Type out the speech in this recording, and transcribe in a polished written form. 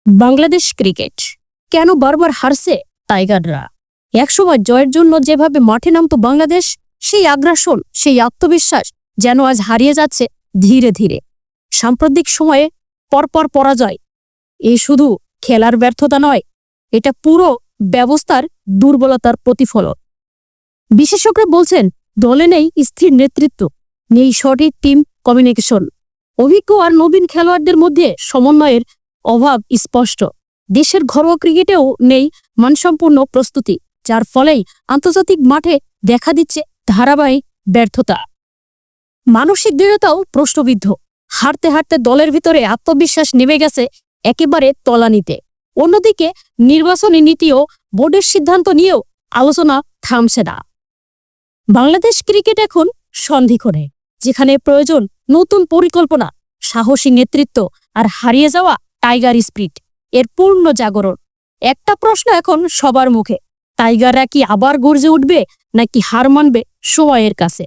Bangladesh cricket কেন বারবার হারছে টাইগাররা? একসময় জয়ের জন্য যেভাবে মাঠে নামতো বাংলাদেশ, সেই আগ্রাসন, সেই আত্মবিশ্বাস যেন আজ হারিয়ে যাচ্ছে ধীরে ধীরে। সাম্প্রতিক সময়ে পরপর পরাজয় এ শুধু খেলার ব্যর্থতা নয়, এটা পুরো ব্যবস্থার দুর্বলতার প্রতিফলন। বিশেষজ্ঞরা বলছেন, দলে নেই স্থির নেতৃত্ব, নেই সঠিক টিম কমিউনিকেশন, অভিজ্ঞ আর নবীন খেলোয়াড়দের মধ্যে সমন্বয়ের অভাব স্পষ্ট। দেশের ঘরোয়া ক্রিকেটেও নেই মানসম্পন্ন প্রস্তুতি, যার ফলেই আন্তর্জাতিক মাঠে দেখা দিচ্ছে ধারাবাহিক ব্যর্থতা। মানসিক দৃঢ়তাও প্রশ্নবিদ্ধ। হারতে হারতে দলের ভিতরে আত্মবিশ্বাস নেমে গেছে একেবারে তলানিতে। অন্যদিকে নির্বাচনী নীতি ও বোর্ডের সিদ্ধান্ত নিয়েও আলোচনা থামছে না। বাংলাদেশ ক্রিকেট এখন সন্ধিক্ষণে, যেখানে প্রয়োজন নতুন পরিকল্পনা, সাহসী নেতৃত্ব আর হারিয়ে যাওয়া টাইগার স্পিরিট এর পূর্ণ জাগরণ। একটা প্রশ্ন এখন সবার মুখে, টাইগাররা কি আবার গর্জে উঠবে নাকি হার মানবে সময়ের কাছে?